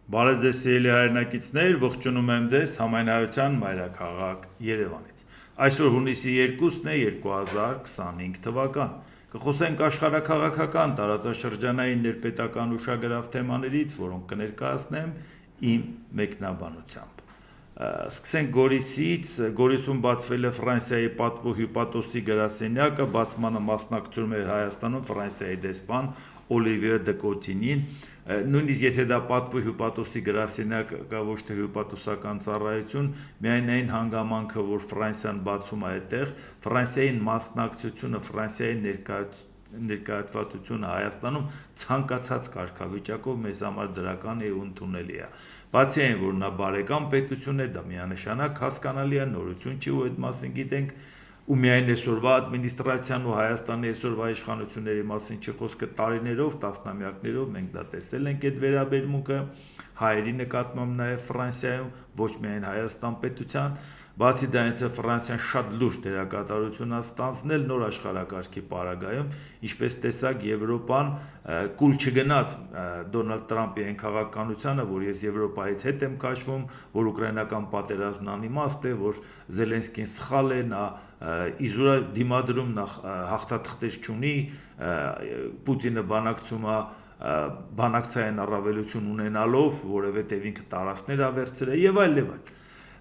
Բարև ձեզ սիրելի հայրենակիցներ, ողջունում եմ ձեզ Համայնայության մայրաքաղաք Երևանից։ Այսօր հունիսի 2-ն է 2025 թվական։ Կխոսենք աշխարհաքաղաքական տարածաշրջանային ներպետական ուշագրավ թեմաներից, որոնք կներկայացնեմ իմ մեկնաբանությամբ։ Սկսենք Գորիսից, Գորիսում բացվել է Ֆրանսիայի պատվո հյուպատոսի գրասենյակը, բացմանը մասնակցում էր Հայաստանում Ֆրանսիայի դեսպան Օլիվիե դե Կոտինին, նույնիսկ եթե դա պատվո հյուպատոսի գրասենյակ կա ոչ թե հյուպատոսական ծառայություն, միայն այն հանգամանքը, որ Ֆրանսիան բացում է այդտեղ, Ֆրանսիային մասնակցությունը, Ֆրանսիայի ներկայացվածությունը Հայաստանում ցանկացած կարգավիճակով մեզ համար դրական է ու ընդունելի է։ Բացի այն, որ նա բարեկամ պետություն է, դա միանշանակ հասկանալի է, նորություն չի ու այդ մասին գիտենք, ու միայն այսօրվա ադմինիստրացիան ու Հայաստանի այսօրվա իշխանությունների մասին չի խոսքը, տարիներով, տասնամյակներով մենք դա տեսել ենք այդ վերաբերմունքը հայերի նկատմամբ նաև Ֆրանսիայում, ոչ միայն Հայաստան պետության, բացի դրանից Ֆրանսիան շատ լուրջ դերակատարություն է ստանձնել նոր աշխարհակարգի պարագայում, ինչպես տեսակ Եվրոպան կուլ չգնաց Դոնալդ Տրամպի այն քաղաքականությանը, որ ես Եվրոպայից հետ եմ քաշվում, որ ուկրաինական պատերազմն անիմաստ է, որ Զելենսկին սխալ է, նա իզուր է դիմադրում, նա հաղթաթղթեր չունի, Պուտինը բանակցում է բանակցային առավելություն ունենալով, որովհետև ինքը տարածքներ է վերցրել եւ այլ եւ այլ։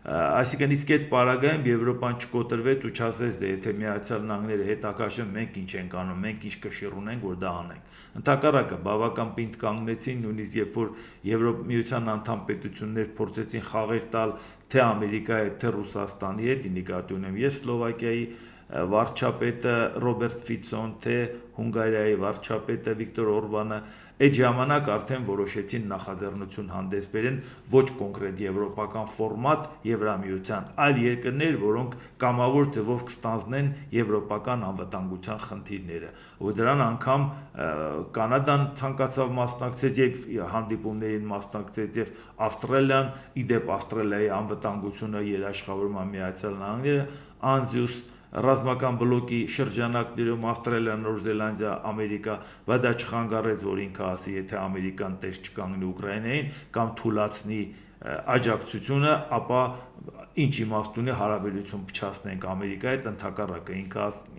Այսինքն իսկ այդ պարագայում Եվրոպան չկոտրվեց ու չասեց, դե եթե Միացյալ Նահանգները հետաքաշեն, մենք ինչ ենք անում, մենք ինչ կշիռ ունենք, որ դա անենք։ Ընդհակառակը բավական պինդ կանգնեցին, նույնիսկ երբ որ Եվրոմիության անդամ պետություններ փորձեցին խաղեր տալ թե Ամերիկայի, թե Ռուսաստանի հետ, նկատի ունեմ ես Սլովակիայի վարչապետը Ռոբերտ Ֆիցոն, թե Հունգարիայի վարչապետը Վիկտոր Օրբանը, այդ ժամանակ արդեն որոշեցին նախաձեռնություն հանդես բերեն ոչ կոնկրետ եվրոպական ֆորմատ Եվրամիության, այլ երկրներ, որոնք կամավոր ձևով կստանձնեն եվրոպական անվտանգության խնդիրները, ու դրան անգամ Կանադան ցանկացավ մասնակցել եւ հանդիպումներին մասնակցել եւ Ավստրալիան, իդեպ Ավստրալիայի անվտանգությունը երաշխավորում է Միացյալ Նահանգները, անձյուս ռազմական բլոկի շրջանակներում Ավստրալիա, Նոր Զելանդիա, Ամերիկա, բայց դա չխանգարեց, որ ինքը ասի, եթե Ամերիկան տես չկանգնի Ուկրաինային կամ թուլացնի աջակցությունը, ապա ինչ իմաստ ունի հարաբերություն փչացնենք Ամերիկայի հետ, ընդհակառակը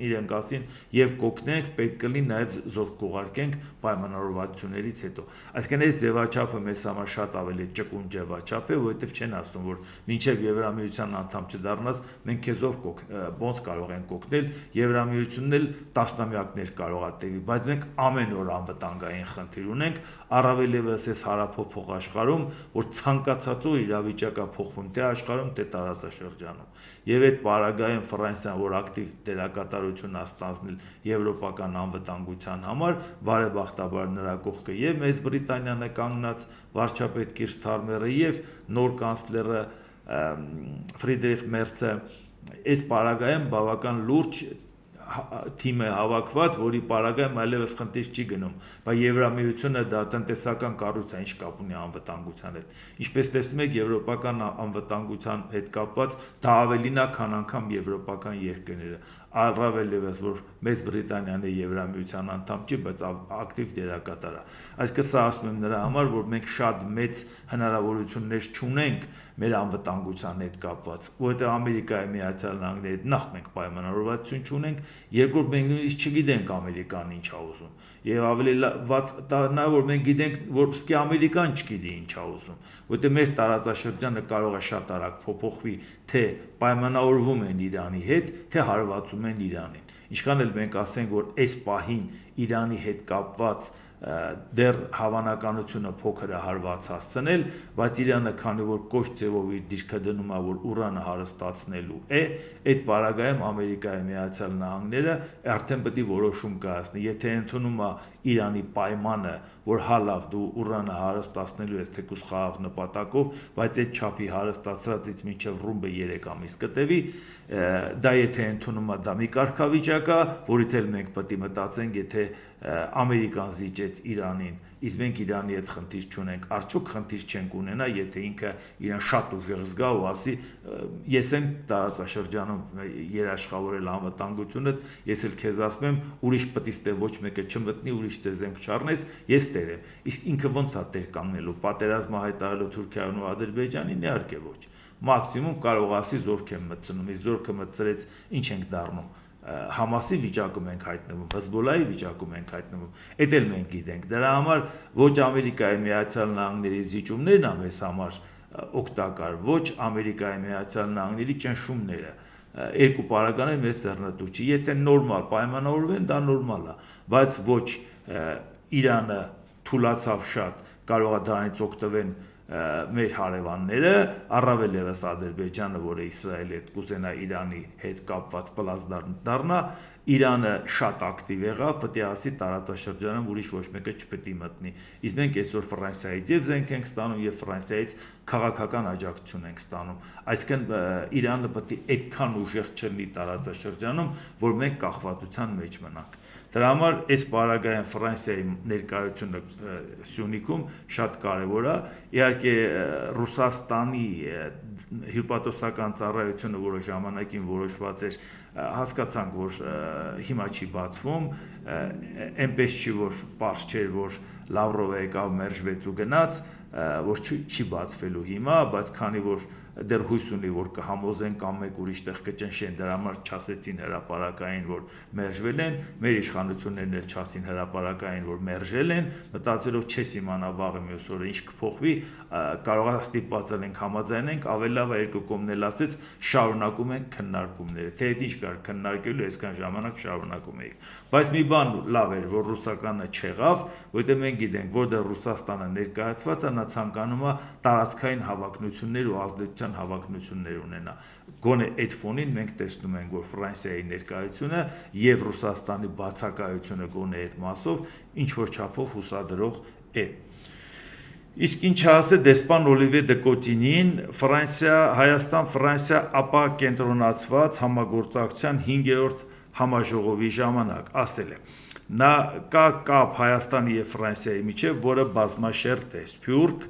իրենք ասին եւ կօգնենք, պետք կլինի նաեւ զորք կուղարկենք պայմանավորվածություններից հետո։ Այսինքն այս ձևաչափը մեզ համար շատ ավելի ճկուն ձևաչափ է, որովհետեւ չեն ասում, որ մինչեւ Եվրամիության անդամ չդառնաս, մենք քեզով ոնց կարող ենք օգնել, Եվրամիությունն էլ տասնամյակներ կարող է տևի, բայց մենք ամեն օր անվտանգային խնդիր ունենք, առավել եւս այս հարափոխող աշխարհում, որ ցանկացածու իրավիճակը փոխվում թե աշխարհում, թե տարածաշրջանում։ Եվ այդ պարագայում Ֆրանսիան, որ ակտիվ դերակատարություն է ստանձնել եվրոպական անվտանգության համար, բարեբախտաբար նրա կողքը եւ Մեծ Բրիտանիան է կանգնած, վարչապետ Կիր Սթարմերը եւ նոր կանցլերը Ֆրիդրիխ Մերցը, այս պարագայում բավական լուրջ թիմ է հավաքված, որի պարագայում այլևս խնդիր չի գնում, բայց Եվրամիությունը դա տնտեսական կառույց է, ինչ կապ ունի անվտանգության հետ։ Ինչպես տեսնում եք, եվրոպական անվտանգության հետ կապված դա ավելին է, քան անգամ եվրոպական երկրները, առավել եւս որ Մեծ Բրիտանիան է Եվրամիության անդամ չի, բայց ակտիվ դերակատար է։ Այսինքն սա ասում եմ նրա համար, որ մենք շատ մեծ հնարավորություններ չունենք մեր անվտանգության հետ կապված, որովհետեւ Ամերիկայի Միացյալ Նահանգների հետ նախ մենք պայմանավորվածություն չունենք, երկրորդ մենք նույնիսկ չգիտենք Ամերիկան ինչ է ուզում, եւ ավելի վատ նա որ մենք գիտենք, որպեսզի Ամերիկան չգիտի ինչ է ուզում, որովհետեւ մեր տարածաշրջանը կարող է շատ արագ փոփոխվի, թե պայմանավորվում են Իրանի հետ, թե հարվածում են Իրանին։ Ինչքան էլ մենք ասենք, որ այս պահին Իրանի հետ կապված դեռ հավանականությունը փոքր է հարված հասցնել, բայց Իրանը քանի որ կոշտ ձևով իր դիրքը դնում է, որ ուրանը հարստացնելու է, այդ պարագայում Ամերիկայի Միացյալ Նահանգները արդեն պետք է որոշում կայացնի, եթե ընդունում է Իրանի պայմանը, որ հա լավ դու ուրանը հարստացնելու ես թեկուզ խաղաղ նպատակով, բայց այդ չափի հարստացրածից մինչև ռումբը 3 ամիս կտևի, դա եթե ընդունում է դա մի կարգավիճակ է, որից էլ մենք պետք է մտածենք, եթե Ամերիկան զիջեց Իրանին, իսկ մենք Իրանի հետ խնդիր չունենք, արդյոք խնդիր չենք ունենա, եթե ինքը իրան շատ ուժեղ զգա ու ասի, ես եմ տարածաշրջանում երաշխավորել անվտանգությունը, ես էլ քեզ ասում եմ, ուրիշ պետք է ոչ մեկը չմտնի, ուրիշ ձեզ եմ չառնես, ես տեր եմ։ Իսկ ինքը ո՞նց է տեր կանգնելու, պատերազմը հայտարարելու Թուրքիան ու Ադրբեջանին, իհարկե ոչ։ Մաքսիմում կարող ասի զորք եմ մտցնում, իսկ զորքը մտցրեց, ինչ ենք դառնում։ Համասի վիճակում ենք հայտնվում, Հեզբոլայի վիճակում ենք հայտնվում, էդ էլ մենք գիտենք։ Դրա համար ոչ Ամերիկայի Միացյալ Նահանգների զիջումներն է մեզ համար օգտակար, ոչ Ամերիկայի Միացյալ Նահանգների ճնշումները։ Երկու պարագաները մեզ ձեռնտու չի։ Եթե նորմալ պայմանավորվեն, դա նորմալ է, բայց ոչ Իրանը թուլացավ շատ, կարող է դրանից օգտվեն մեր հարևանները, առավել ևս Ադրբեջանը, որը Իսրայելի հետ կուզենա Իրանի հետ կապված պլազդարան դառնա, Իրանը շատ ակտիվ եղավ, պետք է ասի տարածաշրջանում ուրիշ ոչ մեկը չպետք է մտնի։ Իսկ մենք այսօր Ֆրանսիայից եւ զենք ենք ստանում եւ Ֆրանսիայից քաղաքական աջակցություն ենք ստանում։ Այսինքն Իրանը պետք է այդքան ուժեղ չլինի տարածաշրջանում, որ մենք կախվածության մեջ մնանք։ Դրա համար այս պարագայում Ֆրանսիայի ներկայությունը Սյունիքում շատ կարևոր է։ Իհարկե Ռուսաստանի հյուպատոսական ծառայությունը, որը ժամանակին որոշված էր, հասկացանք, որ հիմա չի բացվում, այնպես չի, որ պարզ չէր, որ Լավրովը եկավ մերժվեց ու գնաց, որ չի բացվելու հիմա, բայց քանի որ դեռ հույս ունի, որ կհամոզեն կամ մեկ ուրիշ տեղ կճնշեն, դրա համար չասեցին հրապարակային, որ մերժվել են, մեր իշխանություններն էլ չասին հրապարակային, որ մերժել են, մտածելով չես իմանա վաղը մյուս օրը ինչ կփոխվի, կարող է ստիպված ենք համաձայնենք, ավելի լավ է երկու կողմն էլ ասեց, շարունակում ենք քննարկումները, թե ինչ կար քննարկելու, այսքան ժամանակ շարունակում էինք։ Բայց մի բան լավ էր, որ ռուսականը չեղավ, որտեղ մենք գիտենք, որտեղ Ռուսաստանը ներկայացված է, նա ցանկանում է տարածքային հավակնություններ ու ազդեցության հավակնություններ ունենա։ Գոնե այդ ֆոնին մենք տեսնում ենք, որ Ֆրանսիայի ներկայությունը եւ Ռուսաստանի բացակայությունը գոնե այդ մասով ինչ որ չափով հուսադրող է։ Իսկ ինչ ասել դեսպան Օլիվիե դե Կոտինին Հայաստան-Ֆրանսիա ապա կենտրոնացված համագործակցության 5-րդ համաժողովի ժամանակ ասել է. նա կա կապ Հայաստանի եւ Ֆրանսիայի միջեւ, որը բազմաշերտ է, սփյուռք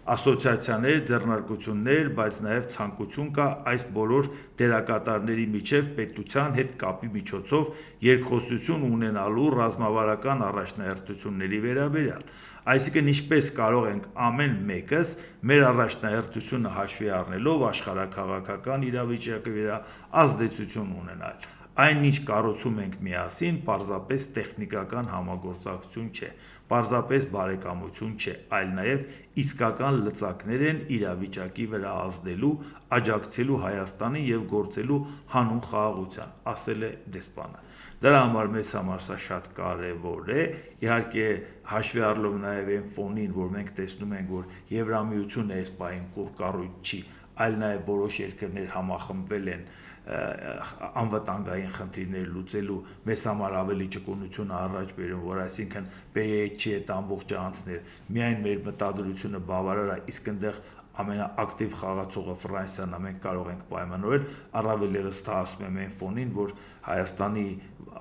ասոցիացիաներ, ձեռնարկություններ, բայց նաև ցանկություն կա այս բոլոր դերակատարների միջև պետության հետ կապի միջոցով երկխոսություն ունենալու ռազմավարական առաջնահերթությունների վերաբերյալ։ Այսինքն ինչպես կարող ենք ամեն մեկս մեր առաջնահերթությունը հաշվի առնելով աշխարհաքաղաքական իրավիճակի վրա ազդեցություն ունենալ։ Այն ինչ կառուցում ենք միասին, պարզապես տեխնիկական համագործակցություն չէ, պարզապես բարեկամություն չէ, այլ նաև իսկական լծակներ են իրավիճակի վրա ազդելու, աջակցելու Հայաստանին եւ գործելու հանուն խաղաղության, ասել է դեսպանը։ Դրա համար մեզ համար սա շատ կարևոր է, իհարկե հաշվի առնելով նաև այն ֆոնին, որ մենք տեսնում ենք, որ Եվրամիությունը այս պահին կուռ կառույց չի, այլ նաև որոշ երկրներ համախմբվել են անվտանգային խնդիրներ լուծելու, մեզ համար ավելի ճկունություն առաջ բերում, որ այսինքն PH-ի այդ ամբողջ անցներ, միայն մեր մտադրությունը բավարար է, իսկ այնտեղ ամենաակտիվ խաղացողը Ֆրանսիան է, մենք կարող ենք պայմանավորել, առավել ևս դա ասում եմ այն ֆոնին, որ Հայաստանի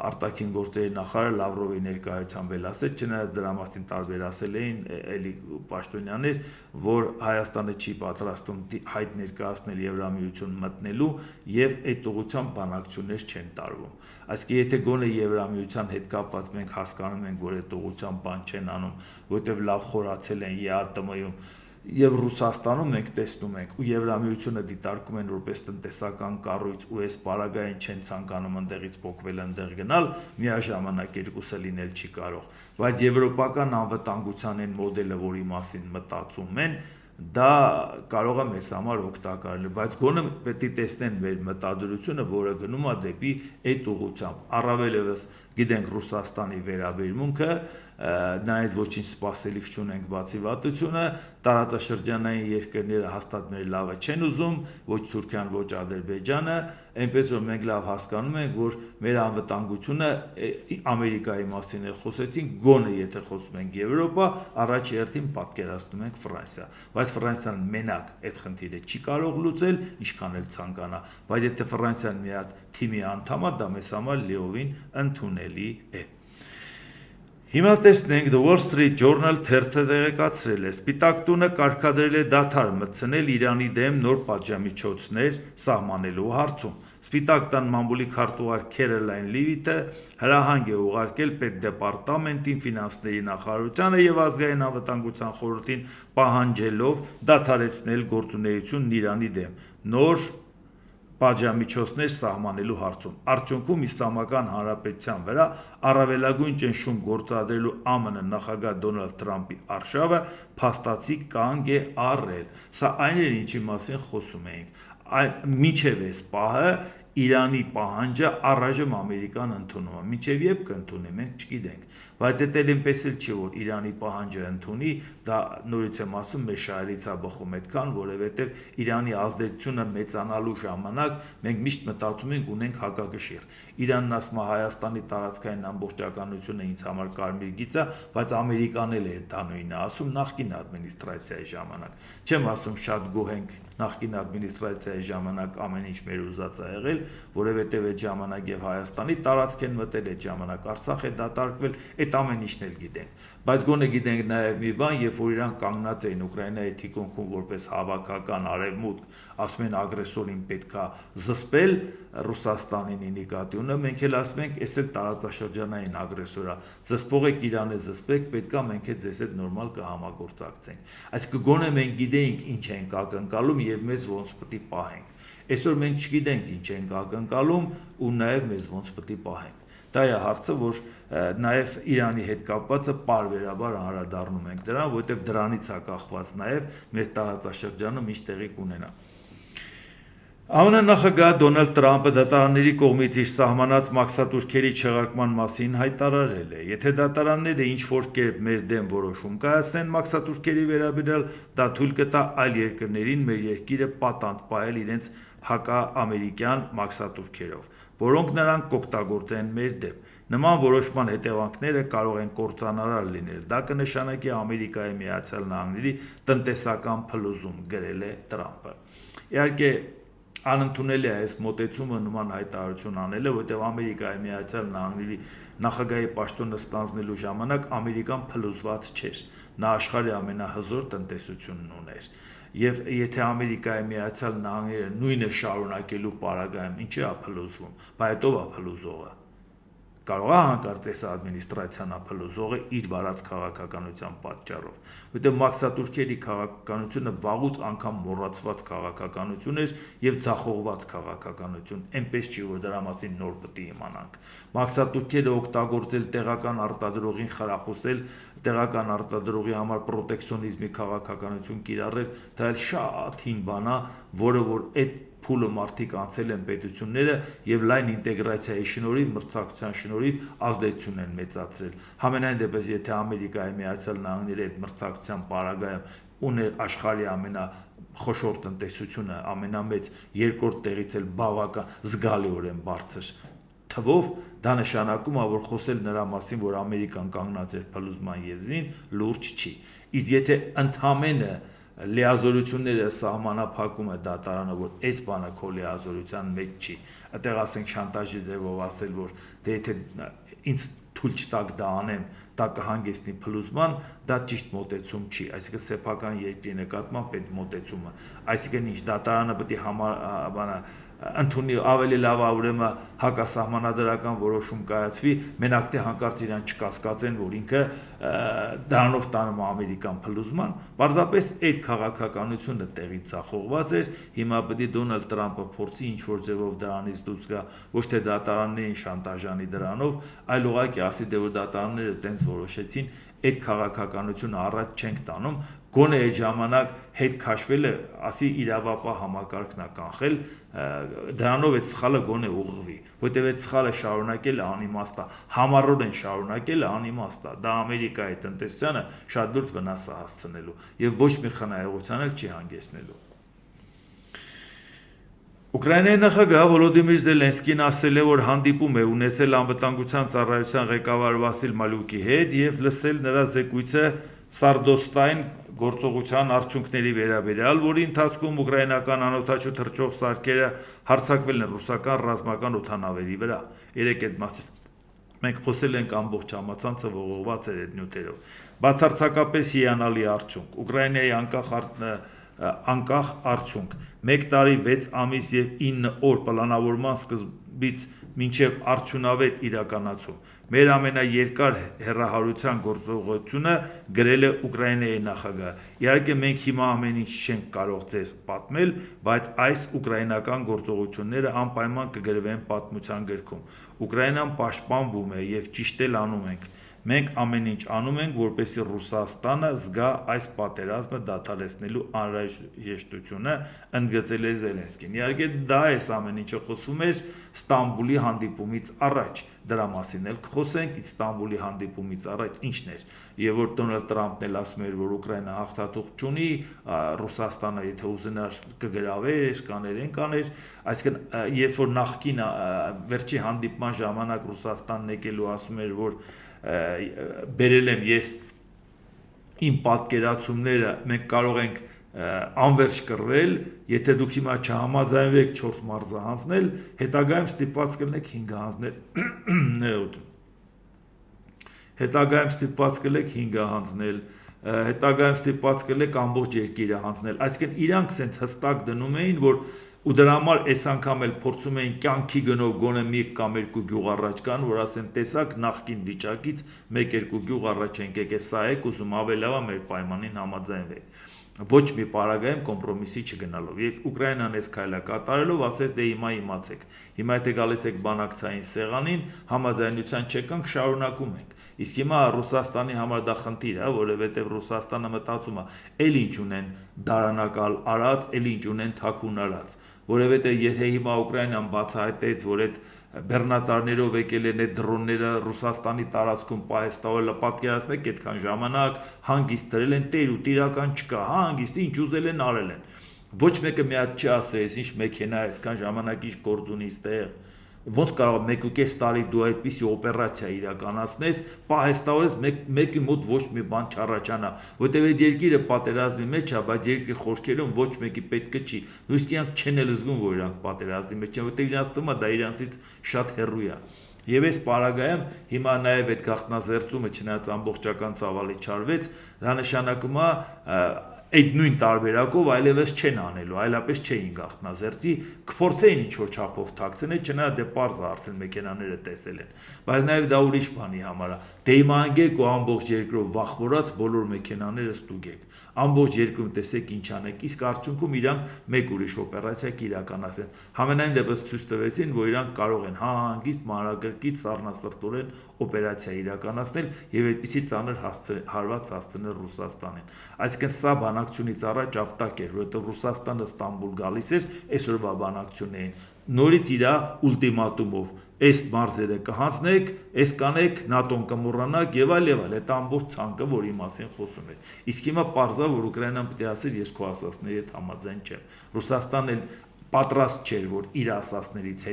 արտաքին գործերի նախարար Լավրովի ներկայությամբ էլ ասեց, չնայած դրա մասին տարբեր ասել էին էլի պաշտոնյաներ, որ Հայաստանը չի պատրաստում հայտ ներկայացնել Եվրամիություն մտնելու եւ այդ ուղղությամբ բանակցություններ չեն տարվում։ Այսինքն եթե գոնե Եվրամիության հետ կապված մենք հասկանում ենք, որ այդ ուղղությամբ բան չեն անում, որտեղ լավ խորացել են ԵԱՏՄ-ում եւ Ռուսաստանում մենք տեսնում ենք ու Եվրամիությունը դիտարկում են որպես տնտեսական կառույց ու այս պարագային չեն ցանկանում ընդեղից փոխվել ընդեղ գնալ, միաժամանակ երկուսը լինել չի կարող, բայց եվրոպական անվտանգության այն մոդելը, որի մասին մտածում են, դա կարող է մեզ համար օգտակար լինել, բայց գոնե պետք է տեսնեն մեր մտադրությունը, որը գնում է դեպի այդ ուղղությամբ, առավել ևս գիտենք Ռուսաստանի վերաբերմունքը, նայած ոչինչ սպասելիք չունենք բացի վատությունը, տարածաշրջանային երկրները հաստատ մեր լավը չեն ուզում, ոչ Թուրքիան, ոչ Ադրբեջանը, այնպես որ մենք լավ հասկանում ենք, որ մեր անվտանգությունը Ամերիկայի մասին էլ խոսեցինք, գոնե եթե խոսում ենք Եվրոպա, առաջ երթին պատկերացնում ենք Ֆրանսիա, բայց Ֆրանսիան մենակ այդ խնդիրը չի կարող լուծել, ինչքան էլ ցանկանա, բայց եթե Ֆրանսիան մի հատ թիմի անդամ է, դա մեզ համար լիովին ընդունելի է։ Հիմա տեսնենք The Wall Street Journal թերթը տեղեկացրել է. Սպիտակ տունը կարգադրել է դադար մտցնել Իրանի դեմ նոր պատժամիջոցներ սահմանելու հարցում։ Սպիտակ տան մամուլի քարտուղար Քերոլայն Լիվիթը հրահանգ է ուղարկել պետդեպարտամենտին, ֆինանսների նախարարությանը եւ ազգային անվտանգության խորհրդին պահանջելով դադարեցնել գործունեությունն Իրանի դեմ նոր պատժամիջոցներ սահմանելու հարցում։ Արդյունքում Իսլամական Հանրապետության վրա առավելագույն ճնշում գործադրելու ԱՄՆ նախագահ Դոնալդ Թրամփի արշավը փաստացի կանգ է առել։ Սա այն էր, ինչի մասին խոսում էինք։ Մինչև այս պահը Իրանի պահանջը առայժմ Ամերիկան ընդունում է, մինչև երբ կընդունի, մենք չգիտենք, բայց դա այնպես էլ չի, որ Իրանի պահանջը ընդունի, դա նորից եմ ասում, մեր շահերից է բխում այդքան, որովհետև Իրանի ազդեցությունը մեծանալու ժամանակ մենք միշտ մտածում ենք ունենք հակակշիռ։ Իրանն ասում է Հայաստանի տարածքային ամբողջականությունը ինձ համար կարմիր գիծ է, բայց Ամերիկան էլ էր դա նույնը ասում նախկին ադմինիստրացիայի ժամանակ։ Չեմ ասում շատ գոհ ենք նախկին ադմինիստրացիայի ժամանակ ամեն ինչ մեր ուզած է եղել, որովհետև այդ ժամանակ եւ Հայաստանի տարածք են մտել, այդ ժամանակ Արցախ է դատարկվել, այդ ամեն ինչն էլ գիտենք։ Բայց գոնե գիտենք նաեւ մի բան, երբ որ իրան կանգնած էին Ուկրաինայի թիկունքում որպես հավաքական արևմուտք, ասում են ագրեսորին պետքա զսպել Ռուսաստանին նկատի ունը, մենք էլ ասում ենք, այս էլ տարածաշրջանային ագրեսոր է, զսպողեք Իրանը զսպեք, պետքա մենք էլ ձեզ հետ նորմալ կհամագործակցենք։ Այսինքն գոնե մենք գիտենք ինչ ենք ակնկալում եւ մեզ ոնց պետք է պահենք։ Այսօր մենք չգիտենք ինչ ենք ակնկալում ու նաեւ մեզ ոնց պետք է պահենք։ Դա է հարցը, որ նաեւ Իրանի հետ կապվածը պարբերաբար անդրադառնում ենք դրան, որովհետեւ դրանից է կախված նաեւ մեր տարածաշրջանը միշտ տեղի կունենա։ ԱՄՆ նախագահ Դոնալդ Թրամփը դատարանների կողմից իր սահմանած մաքսատուրքերի չեղարկման մասին հայտարարել է. Եթե դատարանները ինչ-որ կերպ մեր դեմ որոշում կայացնեն մաքսատուրքերի վերաբերյալ, դա թույլ կտա այլ երկրներին մեր երկիրը պատանդ պահել իրենց հակաամերիկյան մաքսատուրքերով, որոնք նրանք կօգտագործեն մեր դեմ։ Նման որոշման հետևանքները կարող են կործանարար լինել։ Դա կնշանակի Ամերիկայի Միացյալ Նահանգների տնտեսական փլուզում, գրել է Թրամփը։ Իհարկե անընդունելի է այս մոտեցումը նման հայտարարություն անելը, որտեղ Ամերիկայի Միացյալ Նահանգների նախագահի պաշտոնը ստանձնելու ժամանակ Ամերիկան փլուզված չէր։ Նա աշխարհի ամենահզոր տնտեսությունն ուներ։ Եվ եթե Ամերիկայի Միացյալ Նահանգները նույնը շարունակելու պարագայում ինչի է փլուզվում, բայց հետո է փլուզողը։ Կարող է հանկարծ այս ադմինիստրացիան փլուզողը իր վարած քաղաքականության պատճառով, որտեղ մաքսատուրքերի քաղաքականությունը վաղուց անգամ մոռացված քաղաքականություն էր եւ ցախողված քաղաքականություն, այնպես չի որ դրա մասին նոր պետք է իմանանք։ Մաքսատուրքերը օգտագործել տեղական արտադրողին խրախուսել, տեղական արտադրողի համար պրոտեկցիոնիզմի քաղաքականություն կիրառել, դա էլ շատ հին բան է, որը որ այդ փուլը մարդիկ անցել են պետությունները եւ լայն ինտեգրացիայի շնորհիվ, մրցակցության շնորհիվ ազդեցություն են մեծացրել։ Համենայն դեպս, եթե Ամերիկայի Միացյալ Նահանգների այդ մրցակցության պարագայում ուներ աշխարհի ամենախոշոր տնտեսությունը, ամենամեծ երկրորդ տեղից էլ բավական զգալիորեն բարձր թվով, դա նշանակում է, որ խոսել նրա մասին, որ Ամերիկան կանգնած էր փլուզման եզրին, լուրջ չի։ Իսկ եթե ընդհանրապես լիազորությունները սահմանափակում է դատարանը, որ այս բանը քո լիազորության մեջ չի, այդտեղ ասենք շանտաժի ձևով ասել, որ դե եթե ինձ թույլ չտաք դա անեմ, դա կհանգեցնի փլուզման, դա ճիշտ մոտեցում չի, այսինքն սեփական երկրի նկատմամբ այդ մոտեցումը, այսինքն ինչ դատարանը պետք է ընդունի ավելի լավ է ուրեմն հակասահմանադրական որոշում կայացվի, մենակ թե հանկարծ իրան չկասկածեն, որ ինքը դրանով տանում է Ամերիկան փլուզման, պարզապես այդ քաղաքականությունը տեղից ցախողված էր, հիմա պետք է Դոնալդ Թրամփը փորձի ինչ-որ ձևով դրանից դուրս գա, ոչ թե դատարաններին շանտաժանի դրանով, այլ ուղղակի ասի դե որ դատարանները տենց որոշեցին, այդ քաղաքականությունը առաջ չենք տանում, գոնե այդ ժամանակ հետ քաշվելը, ասի իրավապահ համակարգն է կանխել, դրանով այդ սխալը գոնե ուղղվի, որտեղ այդ սխալը շարունակելը անիմաստ է, համառորեն շարունակելը անիմաստ է, դա Ամերիկայի տնտեսությանը շատ լուրջ վնաս է հասցնելու եւ ոչ մի խնայողության էլ չի հանգեցնելու։ Ուկրաինայի նախագահ Վոլոդիմիր Զելենսկին ասել է, որ հանդիպում է ունեցել անվտանգության ծառայության ղեկավար Վասիլ Մալյուկի հետ եւ լսել նրա զեկույցը Սարդոստային գործողության արդյունքների վերաբերյալ, որի ընթացքում ուկրաինական անօդաչու թռչող սարքերը հարձակվել են ռուսական ռազմական օդանավերի վրա։ Երեք այդ մասին Մենք խոսել ենք ամբողջ համացանցը ողողված էր այդ նյութերով։ Բացարձակապես հիանալի արդյունք։ Ուկրաինայի անկախ արդյունք։ 1 տարի 6 ամիս եւ 9 օր պլանավորման սկզբից մինչև արդյունավետ իրականացում։ Մեր ամենաերկար հեռահարության գործողությունը գրել է Ուկրաինայի նախագահը։ Իհարկե մենք հիմա ամեն ինչ չենք կարող ձեզ պատմել, բայց այս ուկրաինական գործողությունները անպայման կգրվեն պատմության գրքում։ Ուկրաինան պաշտպանվում է եւ ճիշտ էլ անում ենք։ Մենք ամեն ինչ անում ենք, որպեսզի Ռուսաստանը զգա այս պատերազմը դադարեցնելու անհրաժեշտությունը, ընդգծել է Զելենսկին։ Իհարկե դա է ամեն ինչը խոսվում էր Ստամբուլի հանդիպումից առաջ։ Դրա մասին էլ կխոսենք, Ստամբուլի հանդիպումից առաջ ինչն էր։ Եվ որ Դոնալդ Տրամփն էլ ասում էր, որ Ուկրաինա հաղթատուկ չունի, Ռուսաստանը եթե ուզենար կգրավեր, կաներ, կաներ, այսինքն երբ որ նախկին վերջի հանդիպման ժամանակ Ռուսաստանն եկելու ասում էր, որ բերել եմ ես իմ պատկերացումները, մենք կարող ենք անվերջ կռվել, եթե դուք հիմա չհամաձայնվեք 4 մարզը հանձնել, հետագայում ստիպված կլինեք 5 հանձնել։ Հետագայում ստիպված կլեք 5 հանձնել, հետագայում ստիպված կլեք ամբողջ երկիրը հանձնել։ Այսինքն իրանք սենց հստակ դնում էին, որ ու դրա համար այս անգամ էլ փորձում էին կյանքի գնով գոնե 1 կամ 2 գյուղ առաջ կան, որ ասեն տեսակ նախկին վիճակից 1-2 գյուղ առաջ ենք եկել, սա եք ուզում ավելավա մեր պայմանին համաձայնվեք։ Ոչ մի պարագայում կոմպրոմիսի չգնալով։ Եվ Ուկրաինան այս քայլը կատարելով ասեց դե հիմա իմացեք։ Հիմա եթե գալիս եք բանակցային սեղանին, համաձայնության չեկանք, շարունակում ենք։ Իսկ հիմա Ռուսաստանի համար դա խնդիր է, որովհետև Ռուսաստանը մտածում է, էլ ինչ ունեն դարանակալ արած, էլ ինչ ունեն թաքուն արած, որովհետև եթե հիմա Ուկրաինան բացահայտեց, որ այդ բեռնատարներով եկել են այդ դրոնները Ռուսաստանի տարածքում պահեստավորել, պատկերացնեք այդքան ժամանակ հանգիստ դրել են տեր ու տիրական չկա, հանգիստ ինչ ուզել են արել են։ Ոչ մեկը մի հատ չի ասել, ինչ մեքենա է, այսքան ժամանակ ինչ գործ ունի այստեղ։ Ոնց կարող 1.5 տարի դու այդպիսի օպերացիա իրականացնես, պահեստավորես մեկի մոտ ոչ մի բան չառաջանա, որտեղ այդ երկիրը պատերազմի մեջ է, բայց երկրի խորքերում ոչ մեկի պետքը չի։ Նույնիսկ իրանք չեն էլ զգում, որ իրանք պատերազմի մեջ են, որտեղ իրանք թվում է դա իրանցից շատ հեռու է։ Եվ այս պարագայում հիմա նաև այդ գաղտնազերծումը չնայած ամբողջական ծավալի չարվեց, դա նշանակում է այդ նույն տարբերակով այլևս չեն անելու, այլապես չէին գաղտնազերծի, կփորձեին ինչ-որ չափով թաքցնել, չնայած դե պարզ արդեն մեքենաները տեսել են, բայց նաև դա ուրիշ բանի համար է, դե հիմա անգեք ու ամբողջ երկրով վախվորած բոլոր մեքենաները ստուգեք, ամբողջ երկրում տեսեք ինչ անեք, իսկ արդյունքում իրանք մեկ ուրիշ օպերացիա կիրականացնեն, համենայն դեպս ցույց տվեցին, որ իրանք կարող են հանգիստ մանրակրկիտ սառնասրտորեն օպերացիա իրականացնել եւ այդպիսի ծանր հարված հասցնել Ռուսաստանին, այսինքն սա բանակցությունից առաջ ապտակ էր, որովհետև Ռուսաստանը Ստամբուլ գալիս էր այսօրվա բանակցություններին, նորից իր ուլտիմատումով, այս մարզերը կհանձնեք, այս կանեք, ՆԱՏՕ-ն կմոռանաք եւ այլ, այդ ամբողջ ցանկը, որի մասին խոսում էր։ Իսկ հիմա պարզա, որ Ուկրաինան պետք է ասեր, ես քո ասածների հետ համաձայն չեմ։ Ռուսաստանն էլ պատրաստ չէր, որ իր ասածներից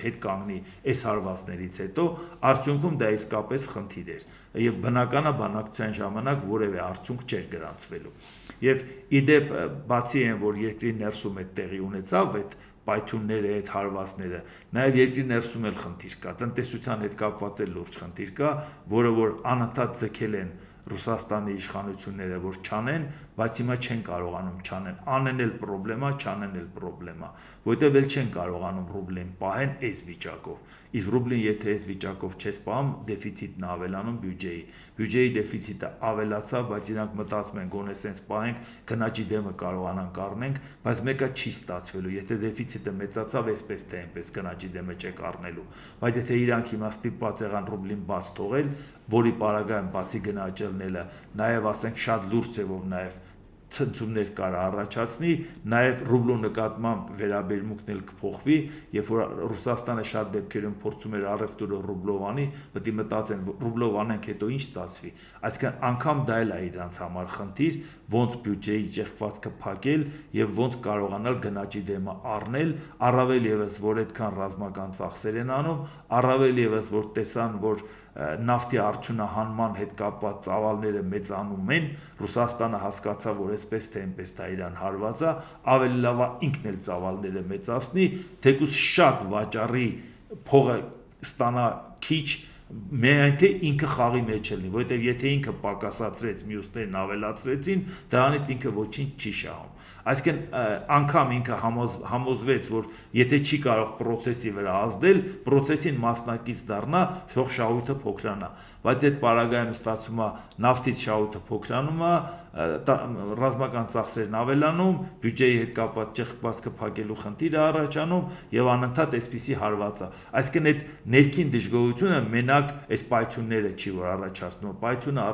հետ կանգնի այս հարվածներից հետո, արդյունքում դա իսկապես խնդիր էր եւ բնականա բանակցության ժամանակ որևէ արդյունք չէր գրանցվելու։ Եվ իդեպ բացի այն, որ երկրի ներսում այդ տեղի ունեցավ այդ պայթյունները, այդ հարվածները, նաև երկրի ներսում էլ խնդիր կա, տնտեսության հետ կապված էլ լուրջ խնդիր կա, որը որ անընդհատ ձգել են Ռուսաստանի իշխանությունները, որ չանեն, բայց հիմա չեն կարողանում չանեն, անեն էլ պրոբլեմա, չանեն էլ պրոբլեմա, որտեղ էլ չեն կարողանում ռուբլին պահեն այս վիճակով, իսկ ռուբլին եթե այս վիճակով չես պահում, դեֆիցիտն ավելանում բյուջեի դեֆիցիտը ավելացավ, բայց իրանք մտածում են գոնե սենց պահենք, գնաճի դեմը կարողանանք առնենք, բայց մեկը չի ստացվելու, եթե դեֆիցիտը մեծացավ, այսպես թե այնպես գնաճի դեմը չեք առնելու, բայց եթե իրանք հիմա ստիպված եղան ռուբլին բաց թողել, որի պարագայում բացի գնաճելնելը, նաև ասենք շատ լուրջ ձևով նաև ցնցումներ կար առաջացնի, նաև ռուբլու նկատմամբ վերաբերմունքն էլ կփոխվի, երբ որ Ռուսաստանը շատ դեպքերում փորձում էր առևտուրը ռուբլով անի, պետք է մտածեն ռուբլով անենք հետո ինչ ստացվի, այսինքն անգամ դա էլ է իրանց համար խնդիր, ոնց բյուջեի ճեղքվածքը փակել եւ ոնց կարողանալ գնաճի դեմը առնել, առավել եւս որ այդքան ռազմական ծախսեր են անում, առավել եւս որ տեսան, որ նավթի արդյունահանման հետ կապված ծավալները մեծանում են, Ռուսաստանը հասկացավ, որ այսպես թե այնպես դա իրան հարված է, ավելի լավ է ինքն էլ ծավալները մեծացնի, թեկուզ շատ վաճառի փողը ստանա քիչ, միայն թե ինքը խաղի մեջ լինի, որովհետև եթե ինքը պակասացրեց, մյուսներն ավելացրեցին, դրանից ինքը ոչինչ չի շահում։ Այսինքն անգամ ինքը համոզվեց, որ եթե չի կարող process-ի վրա ազդել, process-ին մասնակից դառնա, թող շահույթը փոքրանա։ Բայց այդ պարագայում ստացվում է նավթից շահույթը փոքրանում է, ռազմական ծախսերն ավելանում, բյուջեի հետ կապված ճեղքվածքը փակելու խնդիր է առաջանում եւ անընդհատ այսպիսի հարված է։ Այսինքն այդ ներքին դժգոհությունը մենակ այս պայթյունները չի որ առաջացնում, պայթյունը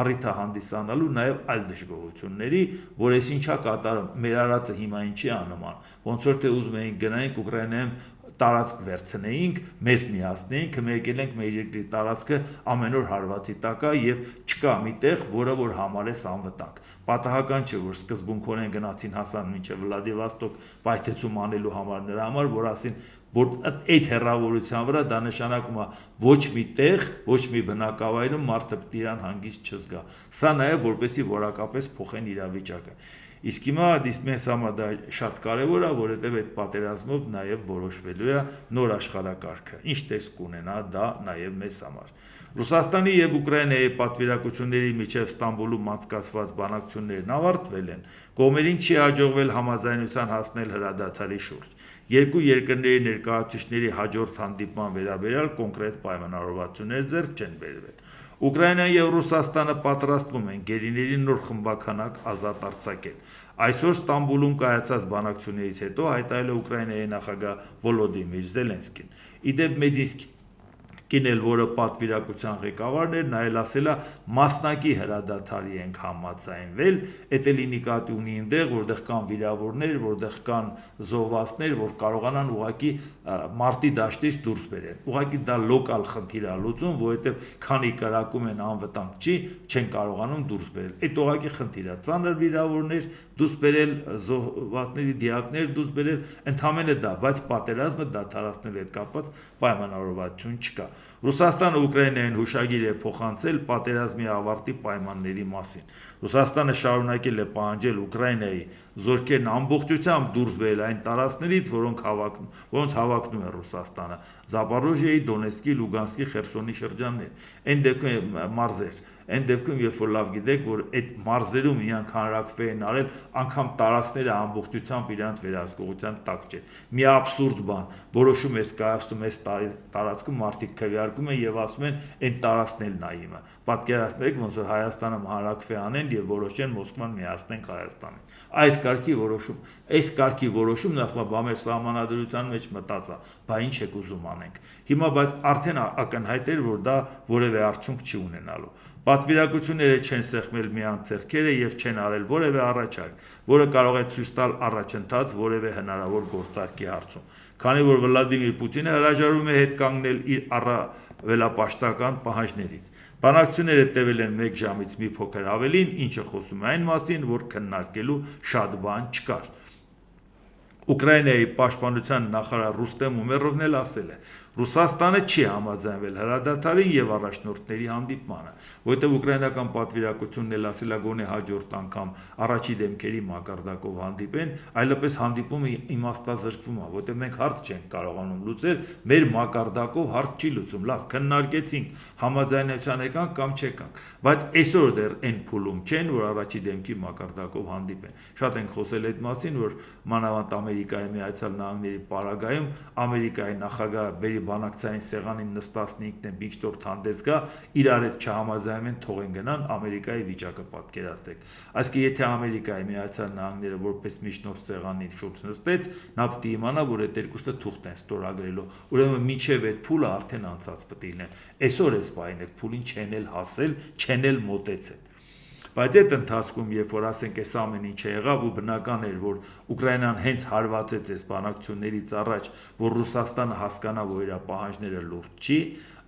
առիթ է հանդիսանալու նաեւ այլ դժգոհությունների, որ այս ինչա կատարում, մեր արածը հիմա ինչի անման, ոնց որ թե ուզում էինք գնայինք Ուկրաինայում տարածք վերցնեինք, մեզ միացնեինք, մենք եկենք մեր երկրի տարածքը ամեն օր հարվածի տակ է եւ չկա միտեղ, որը որ համարես անվտանգ։ Պատահական չէ, որ սկզբունքորեն գնացին հասան մինչև Վլադիվոստոկ պայթեցում անելու համար նրա համար, որ ասին, որ այդ հեռավորության վրա դա նշանակում է ոչ մի տեղ, ոչ մի բնակավայրում մարդը դիրան հանգիստ չզգա։ Սա նաեւ որպեսի որակապես փոխեն իրավիճակը։ Իսկ հիմա մեզ համար դա շատ կարևոր է, որովհետև այդ պատերազմով նաև որոշվելու է նոր աշխարհակարգը։ Ինչ տեսք ունենա դա նաև մեզ համար։ Ռուսաստանի եւ Ուկրաինայի պատվիրակությունների միջև Ստամբուլում անցկացված բանակցություններն ավարտվել են։ Կողմերին չի հաջողվել համաձայնության հասնել հրադադարի շուրջ։ Երկու երկրների ներկայացուցիչների հաջորդ հանդիպման վերաբերյալ կոնկրետ պայմանավորվածություններ ձեռք չեն բերվել։ Ուկրաինան եւ Ռուսաստանը պատրաստվում են գերիների նոր խմբականակ ազատ արձակել։ Այսօր Ստամբուլում կայացած բանակցություններից հետո հայտարարել է Ուկրաինայի նախագահ Վոլոդիմիր Զելենսկին։ Իդեպ Մեդինսկին որը պատվիրակության ղեկավարն էր, նա էլ ասել է մասնակի հրադադարի ենք համաձայնվել, էդ էլի նկատի ունի այնտեղ, որտեղ կան վիրավորներ, որտեղ կան զոհվածներ, որ կարողանան ուղղակի մարտի դաշտից դուրս բերել։ Ուղղակի դա լոկալ խնդիր է լուծում, որովհետև քանի կրակում են անվտանգ չի, չեն կարողանում դուրս բերել։ Այդ ուղղակի խնդիր է, ծանր վիրավորներ դուրս բերել, զոհվածների դիակներ դուրս բերել, ընդհանրապես դա, բայց պատերազմը դադարեցնելու հետ կապված պայմանավորվածություն չկա։ Ռուսաստանը Ուկրաինային հուշագիր է փոխանցել պատերազմի ավարտի պայմանների մասին։ Ռուսաստանը շարունակել է պահանջել Ուկրաինայի զորքերն ամբողջությամբ դուրս բերել այն տարածքներից, որոնց հավակնում է Ռուսաստանը՝ Զապորոժիայի, Դոնեցկի, Լուգանսկի, Խերսոնի շրջաններ։ Այն դեպքում մարզեր, այն դեպքում, երբ որ լավ գիտեք, որ այդ մարզերում իրանք հանրակրվե են արել, անգամ տարածքները ամբողջությամբ իրանց վերահսկողության տակ չէ։ Մի աբսուրդ բան, որոշում է կայացնում այս տարածքում մարդիկ քվեարկում են եւ ասում են այն տարածքն էլ նա իմը։ Պատկերացնեք, ոնց որ Հայաստանում հանրակրվե անեն եւ որոշեն Մոսկվան միացնենք Հայաստանին։ Այս կարգի որոշումն ասում է, բա մեր սահմանադրության մեջ մտած է, բա ինչ եք ուզում անենք։ Հիմա բայց արդեն ակնհայտ էր, որ դա որևէ արդյունք չի ունենալու։ Պատվիրակությունները չեն սեղմել միայն ձեռքերը եւ չեն արել որևէ առաջարկ, որը կարող է ցույց տալ առաջընթաց որևէ հնարավոր գործարքի հարցում։ Քանի որ Վլադիմիր Պուտինը հրաժարվում է հետ կանգնել իր առավելապաշտական պահանջներից։ Բանակցությունները տևել են 1 ժամից մի փոքր ավելին, ինչը խոսում է այն մասին, որ քննարկելու շատ բան չկար։ Ուկրաինայի պաշտպանության նախարար Ռուստեմ Ումերովն էլ ասել է. Ռուսաստանը չի համաձայնվել հրադադարին եւ առաջնորդների հանդիպմանը, որովհետեւ ուկրաինական պատվիրակությունն էլ ասել է գոնե հաջորդ անգամ առաջի դեմքերի մակարդակով հանդիպեն, այլապես հանդիպումը իմաստազրկվում է, որովհետեւ մենք հարց չենք կարողանում լուծել, մեր մակարդակով հարց չի լուծում, լավ, քննարկեցինք, համաձայնության եկանք կամ չեկանք, բայց այսօր դեռ այն փուլում չեն, որ առաջի դեմքի մակարդակով հանդիպեն։ Շատ ենք խոսել այդ մասին, որ մանավանդ Ամերիկայի Միացյալ Նահանգների պարագայում Ամերիկայի նախագահը բանակցային սեղանին նստածն ինքն է միշտ հանդես գա, իրար հետ չհամաձայնեն, թողեն գնան, Ամերիկայի վիճակը պատկերացրեք։ Այսինքն եթե Ամերիկայի Միացյալ Նահանգները որպես միջնորդ սեղանի շուրջ նստեց, նա պետք է իմանա, որ այդ երկուսը թուղթ են ստորագրելու։ Ուրեմն մինչև այդ փուլը արդեն անցած պետք է լինեն։ Այսօր էս բային այդ փուլին չեն էլ հասել, չեն էլ մոտեցել։ Բայց այդ ընթացքում, երբ որ ասենք այս ամեն ինչը եղավ ու բնական էր, որ Ուկրաինան հենց հարվածեց այս բանակցություններից առաջ, որ Ռուսաստանը հասկանա, որ իր պահանջները լուրջ չի,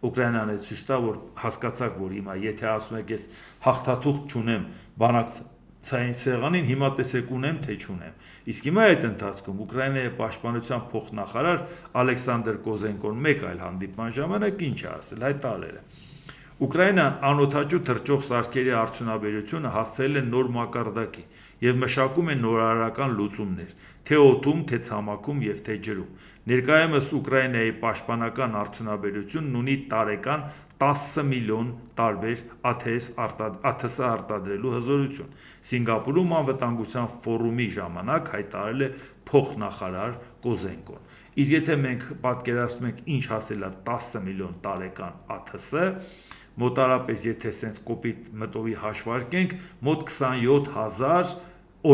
Ուկրաինան է ցույց տա, որ հասկացակ, որ հիմա եթե ասում եք ես հաղթաթուղթ չունեմ բանակցային սեղանին, հիմա տեսեք ունեմ, թե չունեմ։ Իսկ հիմա այդ ընթացքում Ուկրաինայի պաշտպանության փոխնախարար Ալեքսանդր Կոզենկոն մեկ այլ հանդիպման ժամանակ ինչ է ասել, հայտարարել է. Ուկրաինան անօդաչու թռչող սարքերի արդյունաբերությունը հասցրել է նոր մակարդակի եւ մշակում է նորարարական լուծումներ, թե օդում, թե ցամաքում եւ թե ջրում։ Ներկայումս Ուկրաինայի պաշտպանական արդյունաբերությունն ունի տարեկան 10 միլիոն տարբեր ATS արտադրելու հզորություն։ Սինգապուրում անվտանգության ֆորումի ժամանակ հայտարարել է փոխնախարար Կոզենկոն։ Իսկ եթե մենք պատկերացնում ենք ինչ հասել է 10 միլիոն տարեկան ATS, մոտարապես եթե սենց կոպիտ մտովի հաշվարկենք, մոտ 27,000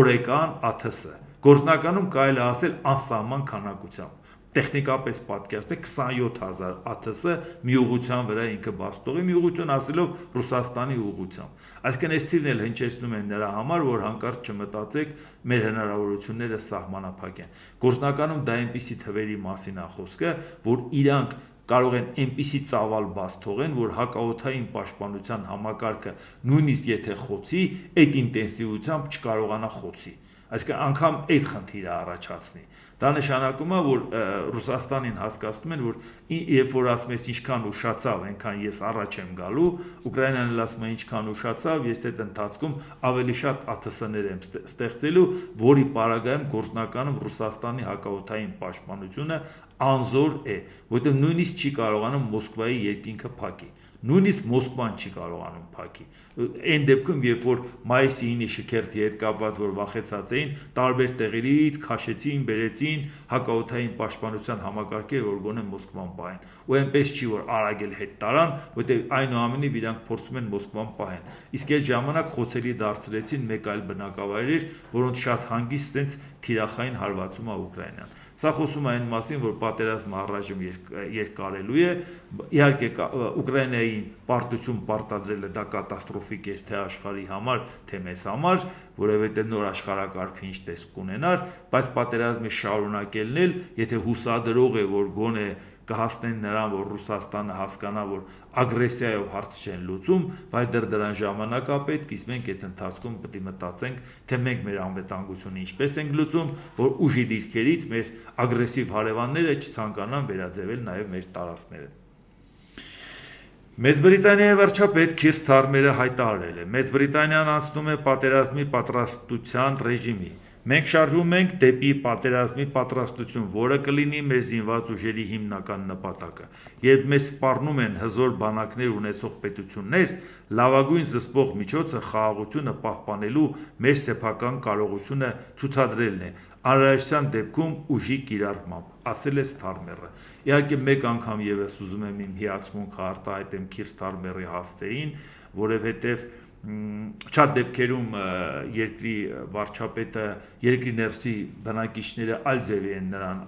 օրեկան ATS։ Գործնականում կարելի է ասել անսահման քանակությամբ։ Տեխնիկապես պատկերացնեք 27,000 ATS մի ուղղության վրա ինքը բաց տողի, մի ուղղություն ասելով Ռուսաստանի ուղղությամբ։ Այսինքն այս թիվն էլ հնչեցնում են նրա համար, որ հանկարծ չմտածեք մեր հնարավորությունները սահմանափակ են։ Գործնականում դա այնպիսի թվերի մասին է խոսքը, որ իրանք կարող են այնպիսի ծավալ բաց թողեն, որ հակաօդային պաշտպանության համակարգը նույնիսկ եթե խոցի, այդ ինտենսիվությամբ չկարողանա խոցի։ Այսինքն անգամ այդ խնդիրը առաջացնի։ Դա նշանակում է, որ Ռուսաստանին հասկացնում են, որ երբ որ ասում ես ինչքան ուշացավ, այնքան ես առաջ եմ գալու, Ուկրաինան էլ ասում է ինչքան ուշացավ, ես այդ ընթացքում ավելի շատ ATS-ներ եմ ստեղծելու, որի պարագայում գործնականում Ռուսաստանի հակաօդային պաշտպանությունը անզոր է, որտեղ նույնիսկ չի կարողանում Մոսկվայի երկինքը փակի։ Նույնիսկ Մոսկվան չի կարողանում փակի։ Այն դեպքում, երբ որ մայիսի 9-ի շքերթի հետ կապված, որ վախեցած էին, տարբեր տեղերից քաշեցին, բերեցին հակաօդային պաշտպանության համակարգեր, որ գոնե Մոսկվան պահեն։ Ու այնպես չի, որ արագ էլ հետ տարան, որտեղ այնուամենայնիվ իրանք փորձում են Մոսկվան պահեն։ Իսկ այդ ժամանակ խոցելի դարձրեցին մեկ այլ բնակավայրեր, որոնց շատ հանգիստ sense թիրախային հարվածում է Ուկրաինան։ Սա խոսում է այն մասին, որ պատերազմը առայժմ երկարելու է։ Իհարկե Ուկրաինայի պարտություն պարտադրելը դա կատաստրոֆիկ էր թե աշխարհի համար, թե մեզ համար, որովհետև նոր աշխարհակարգը ինչ տեսք կունենար, բայց պատերազմի շարունակելն էլ, եթե հուսադրող է, որ գոնե կհասնեն նրան, որ Ռուսաստանը հասկանա, որ ագրեսիայով հարց չեն լուծում, բայց դրան ժամանակ է պետք, իսկ մենք այդ ընթացքում պետք է մտածենք, թե մենք մեր անվտանգությունը ինչպես ենք լուծում, որ ուժի դիրքերից մեր ագրեսիվ հարևանները չցանկանան վերաձևել նաև մեր տարածքները։ Մեծ Բրիտանիայի վարչապետ Քիր Սթարմերը հայտարարել է. Մեծ Բրիտանիան անցնում է պատերազմի պատրաստության ռեժիմի։ Մենք շարժվում ենք դեպի պատերազմի պատրաստություն, որը կլինի մեր զինված ուժերի հիմնական նպատակը։ Երբ մեզ սպառնում են հզոր բանակներ ունեցող պետություններ, լավագույն զսպող միջոցը խաղաղությունը պահպանելու մեր սեփական կարողությունը ցուցադրելն է, անհրաժեշտության դեպքում ուժի կիրառմամբ, ասել է Սթարմերը։ Իհարկե մեկ անգամ եւս ուզում եմ իմ հիացմունքը արտահայտեմ Քիր Սթարմերի հասցեին, որովհետեւ շատ դեպքերում երկրի վարչապետը երկրի ներսի բնակիչները այլ ձևի են նրան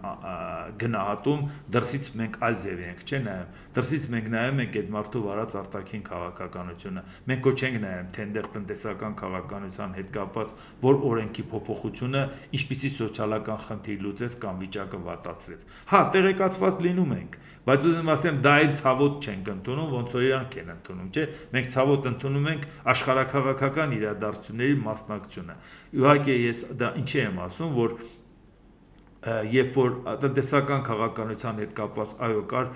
գնահատում, դրսից մենք այլ ձևի ենք, չէ՞ նայում։ Դրսից մենք նայում ենք այդ մարդու վարած արտաքին քաղաքականությունը։ Մենք ոչ ենք նայում, թե այնտեղ տնտեսական քաղաքականության հետ կապված որ օրենքի փոփոխությունը ինչպիսի սոցիալական խնդիր լուծեց կամ վիճակը վատացրեց։ Հա, տեղեկացված լինում ենք, բայց ուզում ասեմ, դա այդ ցավոտ չենք ընդունում, ոնց որ իրանք են ընդունում, չէ՞։ Մենք ցավոտ ընդունում ենք աշխարհակաղակական իրադարձությունների մասնակցությունը։ Իհարկե ես դա ինչի եմ ասում, որ երբ որ տնտեսական քաղաքականության հետ կապված այո կար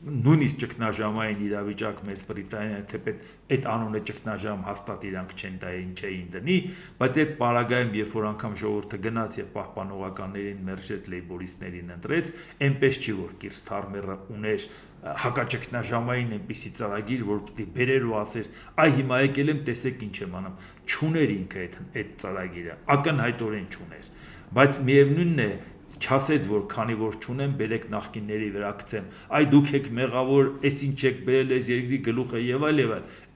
նույնիսկ ճգնաժամային իրավիճակ Մեծ Բրիտանիայի թեպետ այդ անունը ճգնաժամ հաստատ իրանք չէին դնի, բայց այդ պարագայում երբ որ անգամ ժողովուրդը գնաց եւ պահպանողականներին մերժեց լեյբորիստներին ընտրեց, այնպես չի որ Քիր Սթարմերը ուներ հակաճգնաժամային այնպիսի ծրագիր, որ պետք է բերեր ու ասեր, այ հիմա եկել եմ, տեսեք ինչ եմ անում, չուներ ինքը այդ ծրագիրը, ակնհայտորեն չուներ, բայց միևնույնն է չասեց, որ քանի որ չունեմ, բերեք նախկինների վրա գցեմ, այ դուք եք մեղավոր, այս ինչ եք բերել այս երկրի գլուխը եւ այլ,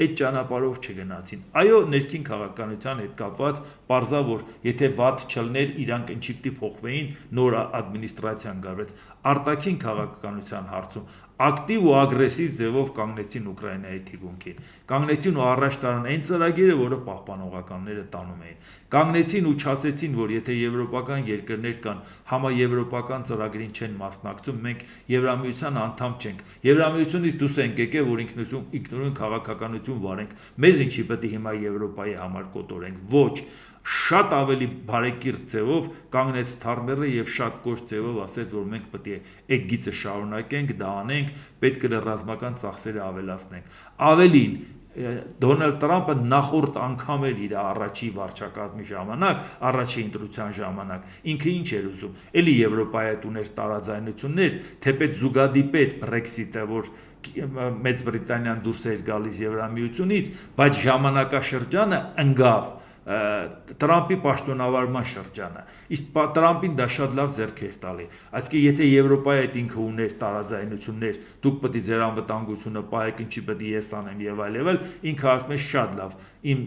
այդ ճանապարհով չգնացին։ Այո, ներքին քաղաքականության հետ կապված պարզա որ եթե վատ չլներ, իրանք ինչի պիտի փոխվեին, նոր ադմինիստրացիան գարվեց։ Արտաքին քաղաքականության հարցում ակտիվ ու ագրեսիվ ձևով կանգնեցին Ուկրաինայի թիկունքին։ Կանգնեցին ու առաջ տարան այն ծրագիրը, որը պահպանողականները տանում էին։ Կանգնեցին ու չասեցին, որ եթե եվրոպական երկրներ կան, համաեվրոպական ծրագրին չեն մասնակցում, մենք Եվրամիության անդամ չենք։ Եվրամիությունից դուրս ենք եկել, որ ինքնուրույն քաղաքականություն վարենք։ Մեզ ինչի պետք է հիմա Եվրոպայի համար կոտորենք։ Ոչ, շատ ավելի բարեկիրթ ձևով կանգնեց Սթարմերը եւ շատ կոշտ ձևով ասեց, որ մենք պետք է այդ գիծը շարունակենք, դա անենք, պետք է ռազմական ծախսերը ավելացնենք։ Ավելին Դոնալդ Տրամպը նախորդ անգամ էր իր առաջի վարչակազմի ժամանակ, առաջի ընտրության ժամանակ, ինքը ինչ էր ուզում, էլի Եվրոպայի հետ ուներ տարաձայնություններ, թեպետ զուգադիպեց Brexit-ը, որ Մեծ Բրիտանիան դուրս էր գալիս Եվրամիությունից, բայց ժամանակաշրջանը ընկավ Տրամպի պաշտոնավարման շրջանը, իսկ Տրամպին դա շատ լավ ձեռք էր տալի, այսինքն եթե Եվրոպայի հետ ինքը ուներ տարաձայնություններ, դուք պետք է ձեր անվտանգությունը պահեք, ինչի պետք է ես անեմ եւ այլ, ինքը ասում է շատ լավ, իմ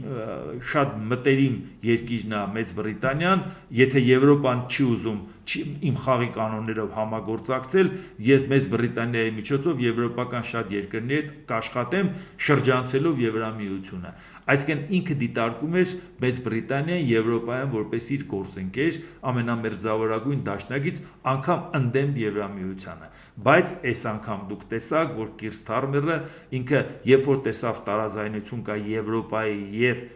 շատ մտերիմ երկիրն է Մեծ Բրիտանիան, եթե Եվրոպան չի ուզում իմ խաղի կանոններով համագործակցել, ես Մեծ Բրիտանիայի միջոցով եվրոպական շատ երկրների հետ կաշխատեմ շրջանցելով Եվրամիությունը, այսինքն ինքը դիտարկում էր Մեծ Բրիտանիան Եվրոպայում որպես իր գործընկեր, ամենամերձավորագույն դաշնակից, անգամ ընդդեմ Եվրամիությանը, բայց այս անգամ դուք տեսաք, որ Կիր Սթարմերը ինքը երբ որ տեսավ տարաձայնություն կա Եվրոպայի եւ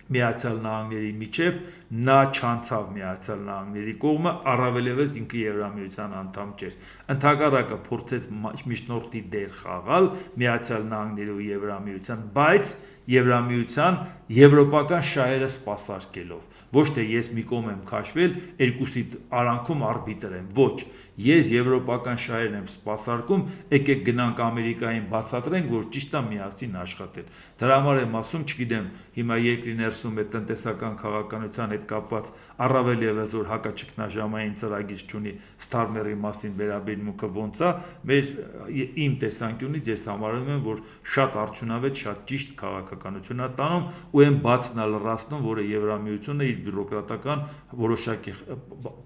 Միացյալ Նահանգների միջև, նա չանցավ Միացյալ Նահանգների կողմը, առավելևս ինքը Եվրամիության անդամ չէր, ընդհակառակը փորձեց միջնորդի դեր խաղալ Միացյալ Նահանգների ու Եվրամիության, բայց Եվրամիության եվրոպական շահերը սպասարկելով, ոչ թե ես մի կողմ եմ քաշվել, երկուսի արանքում արբիտր եմ, ոչ, ես եվրոպական շահերն եմ սպասարկում, եկեք գնանք Ամերիկային բացատրենք, որ ճիշտ է միասին աշխատել, դրա համար եմ ասում, չգիտեմ, հիմա երկրի ներսում է տնտեսական քաղաքականության հետ կապված առավել ևս որ հակաճգնաժամային ծրագիր չունի Սթարմերի մասին վերաբերմունքը ոնց է, իմ տեսանկյունից ես համարում եմ, որ շատ արդյունավետ, շատ ճիշտ քաղաքականություն է տանում ու այն բացն է լրացնում, որը Եվրամիությունը իր բյուրոկրատական որոշակի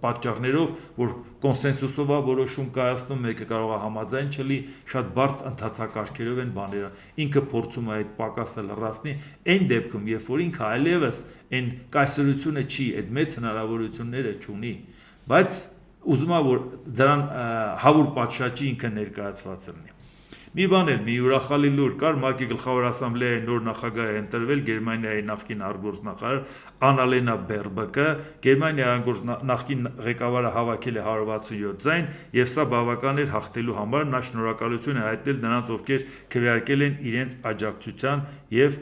պատճառներով, որ կոնսենսուսով է որոշում կայացնում, մեկը կարող է համաձայն չլի, շատ բարդ ընթացակարգերով են բաները, ինքը փորձում է այդ պակասը լրացնի, այն դեպքում, երբ որ ինքը այլևս այն կայսրությունը չի, այդ մեծ հնարավորությունները չունի, բայց ուզում է, որ դրան հավուր պատշաճի ինքը ներկայացված լինի։ Մի բան էլ, մի ուրախալի լուր կար, ՄԱԿ-ի գլխավոր ասամբլեայի նոր նախագահ է ընտրվել Գերմանիայի նախկին արտգործնախարար Անալենա Բերբոկը, Գերմանիայի նախկին ղեկավարը հավաքել է 167 ձայն, եւ սա բավական էր հաղթելու համար, նա շնորհակալություն է հայտնել նրանց, ովքեր քվեարկել են իրենց աջակցության եւ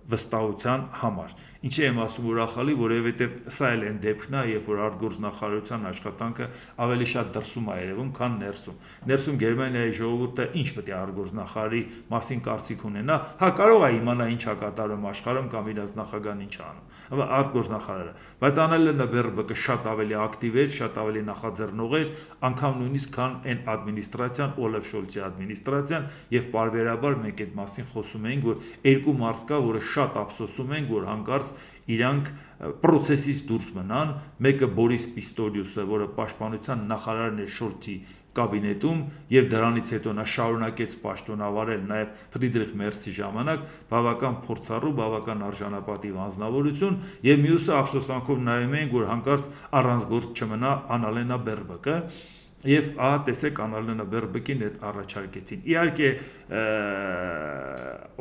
վստահության համար։ Ինչի եմ ասում ուրախալի, որովհետև սա էլ այն դեպքն է, երբ որ արտգործնախարարության աշխատանքը ավելի շատ դրսում է երևում, քան ներսում։ Ներսում Գերմանիայի ժողովուրդը ինչ պետք է արտգործնախարարի մասին կարծիք ունենա, հա կարող է իմանա ինչ է կատարում աշխարհում կամ իրաց նախագահն ինչ է անում, արտգործնախարարը, բայց Անալենա Բերբոկը շատ ավելի ակտիվ էր, շատ ավելի նախաձեռնող էր, անգամ նույնիսկ քան այն ադմինիստրացիան, Օլաֆ Շոլցի ադմինիստրացիան, եւ պարբերաբար մենք այդ մասին խոսում էինք, որ երկու մարդ կա, որը շատ ափսոսում են, որ հանկարծ իրանք պրոցեսից դուրս մնան, մեկը Բորիս Պիստոլիուսը, որը պաշտպանության նախարարն էր Շոլցի կաբինետում եւ դրանից հետո նա շարունակեց պաշտոնավարել նաեւ Ֆրիդրիխ Մերցի ժամանակ, բավական փորձառու, բավական արժանապատիվ անձնավորություն եւ մյուսը ափսոսանքով նայում էին, որ հանկարծ առանց գործ չմնա Անալենա Բերբոկը Եվ տեսեք Անալենա Բերբոկին այդ առաջարկեցին։ Իհարկե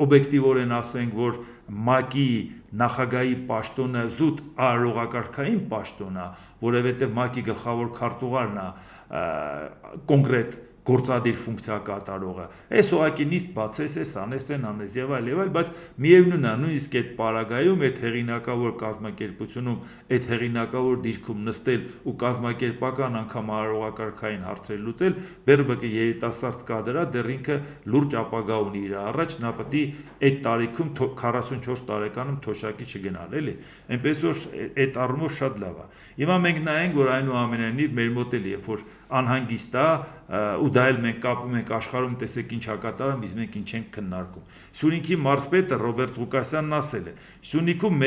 օբյեկտիվորեն ասենք, որ ՄԱԿ-ի նախագահի պաշտոնը զուտ արարողակարգային պաշտոն է, որովհետև ՄԱԿ-ի գլխավոր քարտուղարն է կոնկրետ գործադիր ֆունկցիա կատարողը։ Այս ուղղակի նիստ բացես, այս անես, այն անես եւ այլ, բայց միևնույնն է, նույնիսկ այդ պարագայում այդ հեղինակավոր կազմակերպությունում, այդ հեղինակավոր դիրքում նստել ու կազմակերպական անգամ արարողակարգային հարցեր լուծել, Բերբոկը երիտասարդ կադր է, դեռ ինքը լուրջ ապագա ունի իր առաջ, նա պետք է այդ տարիքում 44 տարեկանում թոշակի չգնալ, էլի։ Այնպես որ այդ առումով շատ լավ է։ Հիմա մենք նայենք, որ այնուամենայնիվ մեր մոտ էլ երբ որ անհանգիստ է ու դա էլ մենք կապում ենք աշխարհում տեսեք ինչ հակատարում, իսկ մենք ինչ ենք քննարկում։ Սյունիքի մարզպետը Ռոբերտ Ղուկասյանն ասել է. Սյունիքում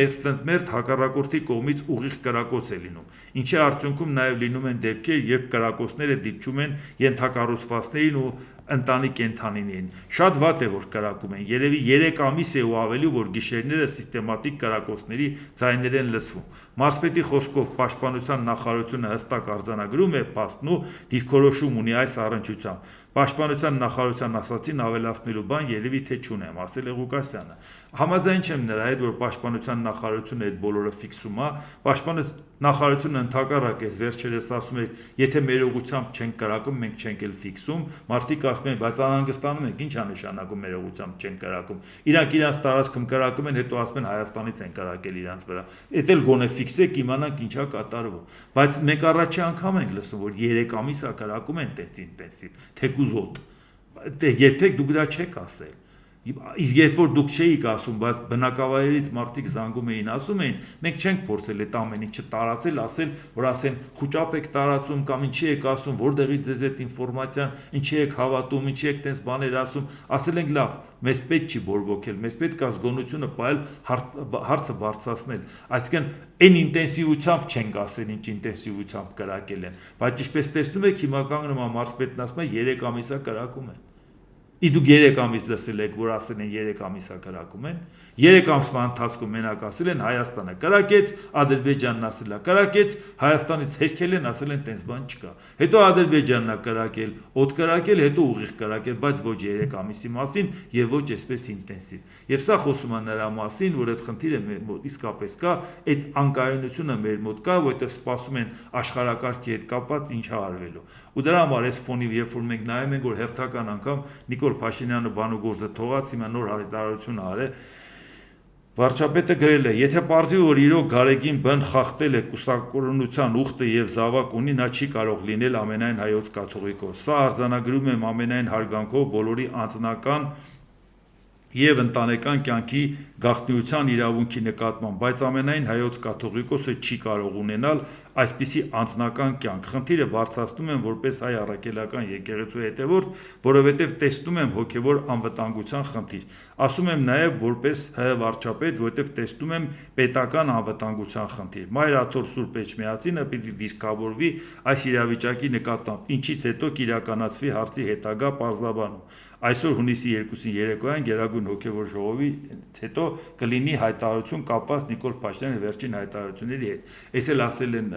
մերթ հակառակորդի կողմից ուղիղ կրակոց է լինում, ինչի արդյունքում նաև լինում են դեպքեր, երբ կրակոցները դիպչում են ենթակառուցվածքներին ու ընտանի կենդանիներին։ Շատ վատ է, որ կրակում են, երևի 3 ամիս է ու ավելի, որ գիշերները սիստեմատիկ կրակոցների ձայներ են լսվում։ Մարզպետի խոսքով պաշտպանության նախարարությունը հստակ արձանագրում է փաստն ու դիրքորոշում ունի այս առնչությամբ։ Պաշտպանության նախարարության ասացին ավելացնելու բան երևի թե չունեմ, ասել է Ղուկասյանը։ Համաձայն չեմ նրա հետ, որ պաշտպանության նախարարությունը այդ բոլորը ֆիքսում է։ Պաշտպանության նախարարությունը ընդհակառակ է վերջերս ասում է, եթե մեր ուղղությամբ չենք կրակում, մենք չենք էլ ֆիքսում։ Մարդիկ ասում ասում են, բայց անհանգստանում ենք, ի՞նչ է նշանակում մեր ուղղությամբ չեն կրակում։ Իրանք իրանց տարածքում կրակում են, հետո ասում են Հայաստանից են կրակել իրանց վրա։ Էդ էլ գոնե ֆիքսեք, իմանանք ինչա կատարվում։ Բայց մենք առաջի անգամ ենք լսում, որ 3 ամիս է կրակում են տենց ինտենսիվ, թեկուզ օդ։ Երբեք դուք դա չեք ասել։ Իսկ երբ որ դուք չէիք ասում, բայց բնակավայրերից մարդիկ զանգում էին, ասում էին, մենք չենք փորձել այդ ամեն ինչը տարածել, ասել, որ ասեն խուճապ եք տարածում կամ ինչի եք ասում, որտեղից ձեզ այդ ինֆորմացիան, ինչի եք հավատում, ինչի եք տես բաներ ասում, ասել ենք լավ, մեզ պետք չի բորբոքել, մեզ պետք է զգոնությունը պահել, հարցը բարձրացնել, այսինքն այն ինտենսիվությամբ չենք ասել, ինչ ինտենսիվությամբ կրակել են, բայց ինչպես տեսնում եք, հիմա կանգնում է մարզպետն ասում է 3 ամիսա կրակում են։ Իսկ դուք 3 ամիս լսել եք, որ ասել են 3 ամիսա կրակում են, 3 ամսվա ընթացքում մենակ ասել են Հայաստանը կրակեց, Ադրբեջանն ասել է կրակեց, Հայաստանից հերքել են, ասել են տենց բան չկա։ Հետո Ադրբեջանն է կրակել, օդ կրակել, հետո ուղիղ կրակել, բայց ոչ 3 ամիսի մասին եւ ոչ այսպես ինտենսիվ։ Եվ սա խոսում է նրա մասին, որ այդ խնդիրը մեր մոտ իսկապես կա, այդ անկայունությունը մեր մոտ կա, որտեղ սպասում են աշխարհակարգի հետ կապված ինչ է արվելու։ Ու դրա համար այս ֆոնի, երբ որ մենք նայում ենք, որ հերթական անգամ Նիկոլ Փաշինյանը բանուգործը թողած, հիմա նոր հայտարարություն արել, վարչապետը գրել է, եթե պարզվի, որ իրոք Գարեգին բն խախտել է կուսակրոնության ուխտը եւ զավակ ունի, նա չի կարող լինել ամենայն հայոց կաթողիկոս։ Սա արձանագրում եմ ամենայն հարգանքով բոլորի անձնական եւ ընտանեկան կյանքի գաղտնիության իրավունքի նկատմամբ, բայց ամենայն հայոց կաթողիկոսը չի կարող ունենալ այսպիսի անձնական կյանք։ Խնդիրը բարձրացնում եմ որպես հայ առաքելական եկեղեցու հետևորդ, որովհետև տեսնում եմ հոգևոր անվտանգության խնդիր։ Ասում եմ նաև որպես ՀՀ վարչապետ, որովհետև տեսնում եմ պետական անվտանգության խնդիր։ Մայր Աթոր Սուրբ Էջմիածինը պիտի դիրքավորվի այս իրավիճակի նկատմամբ, ինչից հետո կիրականացվի հարցի հետագա պարզաբանում։ Այսօր հունիսի 2-ին երեկոյան Գերագույն հոգևոր ժողովից հետո կլինի հայտարարություն կապված Նիկոլ Փաշինյանի վերջին հայտարարությունների հետ։ Այս էլ ասել են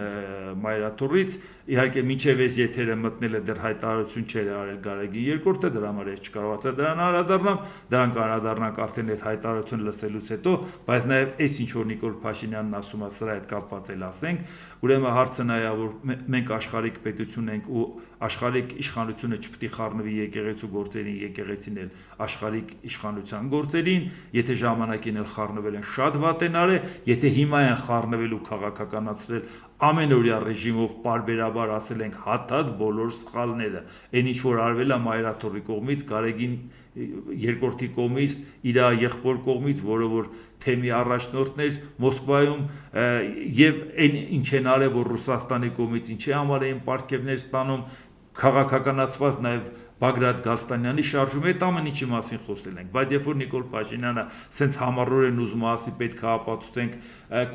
Մայրաթորից, իհարկե մինչև այս եթերը մտնելը դեռ հայտարարություն չէր արել Գարեգին երկրորդը, դրա համար ես չկարողացա դրան անդրադառնամ, դրան կանրադառնանք արդեն այդ հայտարարությունը լսելուց հետո, բայց նաև այս ինչ որ Նիկոլ Փաշինյանն ասում է, սրա հետ կապված էլ ասենք, ուրեմն հարցը նա է, որ մենք աշխարհիկ պետություն ենք ու աշխարհիկ իշխանությունը չպետք է խառնվի եկեղեցու գործերին, եկեղեցին էլ աշխարհիկ իշխանության գործերին, եթե ժամանակին էլ խառնվել են շատ վատ են արել, եթե հիմա են խառնվել ու քաղաքականացրել ամենօրյա ռեժիմով պարբերաբար ասել ենք հատած բոլոր սխալները, այն ինչ որ արվել է Մայրաթորի կողմից, Գարեգին երկրորդի կողմից, իր եղբոր կողմից, որը որ թեմի առաջնորդներ Մոսկվայում եւ այն ինչ են արել, որ Ռուսաստանի կողմից ինչի համար էին պարգևներ ստանում, քաղաքականացված նաև Բագրատ Գալստանյանի շարժումը այդ ամեն ինչի մասին խոսել ենք, բայց երբ որ Նիկոլ Փաշինյանը սենց համառորեն ուզում ասի պետք է ապացուցենք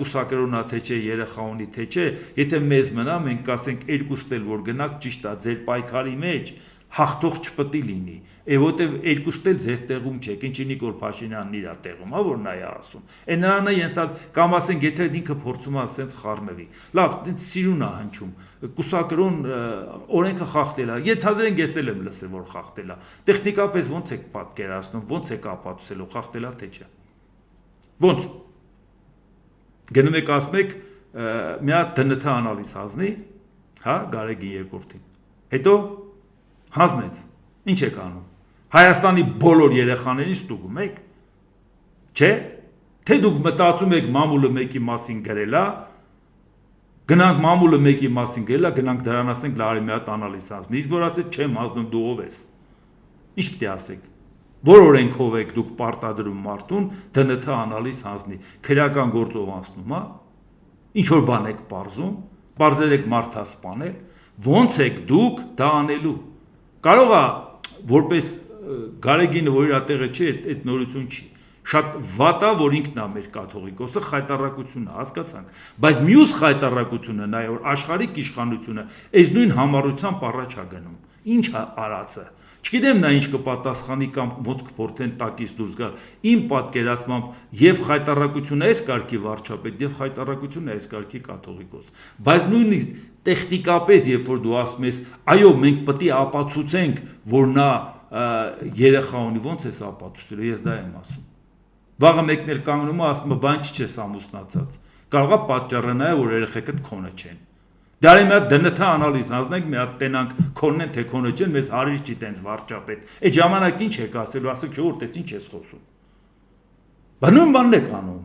կուսակրոնա թե չէ, երեխա ունի թե չէ, եթե մեզ մնա մենք կասենք երկուստ էլ որ գնաք ճիշտ է ձեր պայքարի մեջ հաղթող չպետք լինի, որտեվ երկուստ էլ ձեր տեղում չեք, ինչի Նիկոլ Փաշինյանն իր տեղում, որ նա է ասում։ Այն նրանը ենթալ կամ ասենք եթե ինքը փորձում է ասենց խառնվի։ Լավ, սիրուն է հնչում։ Կուսակրոն օրենքը խախտել է։ Ենթադրենք ես էլ եմ լսել, որ խախտել է։ Տեխնիկապես ո՞նց եք պատկերացնում, ո՞նց եք ապացուցելու խախտել է թե չէ։ Ո՞նց։ Գնում եք ասում եք մի հատ ԴՆԹ անալիզ հանձնի, հա, Գարեգին երկրորդին։ Հետո հանձնեց, ինչ եք անում, Հայաստանի բոլոր երեխաներին ստուգում եք, չէ, թե դուք մտածում եք մամուլը մեկի մասին գրելա, գնանք մամուլը մեկի մասին գրելա, գնանք դրան ասենք լարի մի հատ անալիզ հանձնի, իսկ որ ասեք չեմ հանձնում դու ով ես, ինչ պիտի ասեք, որ օրենքով եք դուք պարտադրում մարդուն ԴՆԹ անալիզ հանձնի, քրեական գործով անցնում, հա, ինչ որ բան եք պարզում, պարզել եք մարդա սպանել, ոնց եք դուք դա անելու Կարող է որպես Գարեգինը, որ իր տեղը չի, այդ նորություն չի։ Շատ վատ է, որ ինքն է մեր կաթողիկոսը, խայտառակությունը հասկացանք, բայց մյուս խայտառակությունը նա է, որ աշխարհիկ իշխանությունը այս նույն համառությամբ առաջ է գնում։ Ինչ է արածը։ Չգիտեմ նա ինչ կպատասխանի կամ ոնց կփորձեն տակից դուրս գալ։ Իմ պատկերացմամբ եւ խայտառակությունը այս կարգի վարչապետ եւ խայտառակությունը այս կարգի կաթողիկոս։ Բայց նույնիսկ տեխնիկապես, երբ որ դու ասում ես, այո, մենք պետք է ապացուցենք, որ նա երեխա ունի, ոնց է ապացուցելու, ես դա եմ ասում։ Վաղը մեկն էլ կանգնում է, ասում է, բան չես ամուսնացած։ Կարող է պատճառը նա է, որ երեխեքդ քոնը չեն։ Դարի մի հատ դնթ անալիզ հանձնենք, մի հատ տենանք քոնեն թե քոնը չեն, մեզ հարիր չի տենց վարչապետ։ Այդ ժամանակ ինչ եք ասելու, ասեք ժողովուրդ, էս ինչ ես խոսում։ Բա նույն բանն եք անում։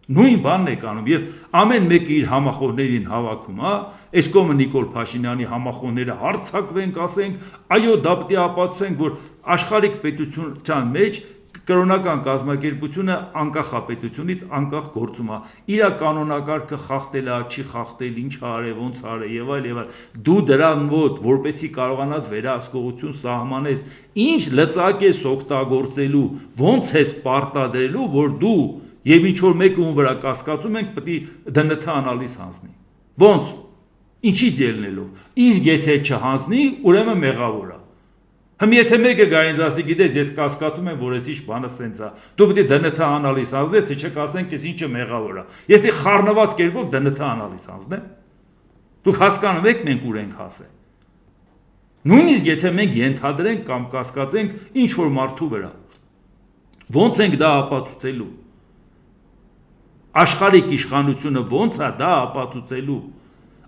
Նույն բանն եք անում եւ ամեն մեկը իր համախոհներին հավաքում, հա, այս կողմը Նիկոլ Փաշինյանի համախոհները հարցակվենք, ասենք, այո, դա պետք է ապացուցենք, որ աշխարհիկ պետության մեջ կրոնական կազմակերպությունը անկախ պետությունից անկախ գործում է։ Իր կանոնակարգը խախտել է, չի խախտել, ինչ արել, ոնց արել եւ այլ եւ այլ։ Դու դրան մոտ, որպեսի կարողանաս վերահսկողություն սահմանես, ինչ լծակ ես օգտագործելու, ոնց ես պարտադրելու, որ դու եւ ինչ որ մեկը ում վրա կասկածում ենք, պետք է դնթ անալիզ հանձնի։ Ոնց։ Ինչից ելնելով։ Իսկ եթե չհանձնի, ուրեմն մեղավոր է։ Հիմա եթե մեկը գա ինձ ասի, գիտես, ես կասկածում եմ, որ ես ինչ բանը սենց է։ Դու պետք է դնթ անալիզ հանձնես, թե չեք ասենք, ես ինչը մեղավոր է։ Ես դի խառնված կերպով դնթ անալիզ հանձնեմ։ Դուք հասկանում եք մենք ուր ենք հասել։ Նույնիսկ եթե մենք ենթադրենք կամ կասկածենք ինչ որ մարդու վրա, ոնց ենք դա ապացուցելու։ Աշխարհիկ իշխանությունը ոնց է դա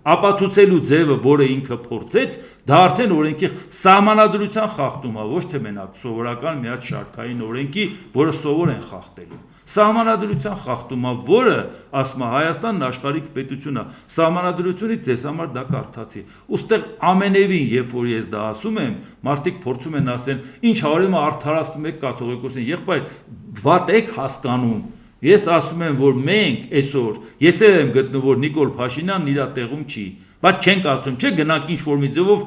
ապացուցելու ձևը, որը ինքը փորձեց, դա արդեն օրենքի սահմանադրության խախտում է, ոչ թե մենակ սովորական մի հատ շարքային օրենքի, որը սովոր են խախտելու։ Սահմանադրության խախտում է, որը, ասում է, Հայաստանն աշխարհիկ պետություն է, սահմանադրությունից ձեզ համար դա կարդացի։ Ոստեղ ամենևին, երբ որ ես դա ասում եմ, մարդիկ փորձում են ասեն, ինչ հարում է արդարացնում եք կաթողիկոսին, եղբայր, վատ եք հասկանում։ Ես ասում եմ, որ մենք այսօր, ես եմ գտնում, որ Նիկոլ Փաշինյանն իր տեղում չի, բայց չենք ասում, չէ, գնանք ինչ որ մի ձևով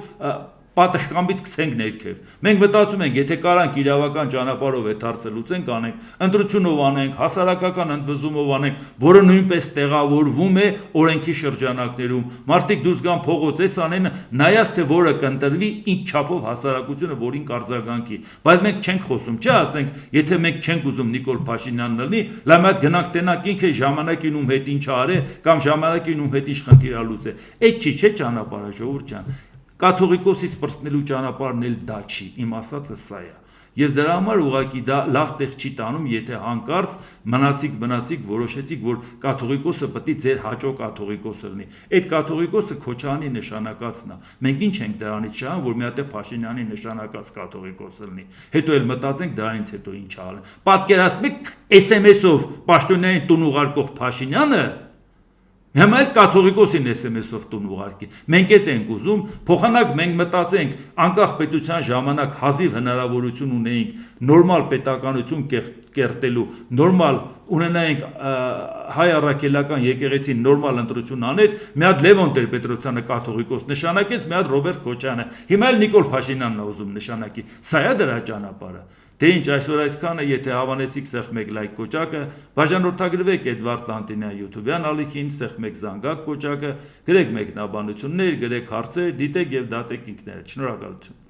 պատշգամբից գցենք ներքև։ Մենք մտածում ենք, եթե կարանք իրավական ճանապարհով այդ հարցը լուծենք, անենք, ընտրությունով անենք, հասարակական ընդվզումով անենք, որը նույնպես տեղավորվում է օրենքի շրջանակներում։ Մարդիկ դուրս գան փողոց, էս անեն, նայած թե որը կընտրվի, ինչ չափով հասարակությունը որին կարձագանքի։ Բայց մենք չենք խոսում, չէ, ասենք, եթե մենք չենք ուզում Նիկոլ Փաշինյանն լինի, լավ մի հատ գնանք տենանք ինքը ժամանակին ում հետ ինչ արե, կամ ժամանակին ում հետ ինչ խնդիր ա լուծե։ Այդ չի, չէ, ճանապարհը, ժողովուրդ ջան։ Կաթողիկոսից պրծնելու ճանապարհն էլ դա չի, իմ ասածը սա է։ Եվ դրա համար ուղղակի դա լավ տեղ չի տանում, եթե հանկարծ մնացիք, որոշեցիք, որ կաթողիկոսը պետք է ձեր հաճո կաթողիկոսը լինի։ Այդ կաթողիկոսը Քոչարյանի նշանակածն է։ Մենք ինչ ենք դրանից շահան, որ մի հատ է Փաշինյանի նշանակած կաթողիկոսը լինի։ Հետո էլ մտածենք դրանից հետո ինչ ալեն։ Պատկերացնում եք SMS-ով պաշտոնային տուն ուղարկող Փաշինյանը Հիմա էլ կաթողիկոսին SMS-ով տուն ուղարկի։ Մենք այդ ենք ուզում, փոխանակ մենք մտածենք, անկախ պետության ժամանակ հազիվ հնարավորություն ունեինք նորմալ պետականություն կերտելու, նորմալ ունենայինք հայ առաքելական եկեղեցին նորմալ ընտրություն աներ, մի հատ Լևոն Տեր-Պետրոսյանը կաթողիկոս նշանակեց, մի հատ Ռոբերտ Քոչարյանը։ Հիմա էլ Նիկոլ Փաշինյանն է ուզում նշանակի։ Սա է դրա ճանապարհը։ Դե ինչ այսօր այսքանը, եթե հավանեցիք, սեղմեք լայք կոճակը, բաժանորդագրվեք Էդվարդ Տանտինյան YouTube-յան ալիքին, սեղմեք զանգակ կոճակը, գրեք մեկնաբանություններ, գրեք հարցեր, դիտեք եւ դատեք ինքներդ։ Շնորհակալություն։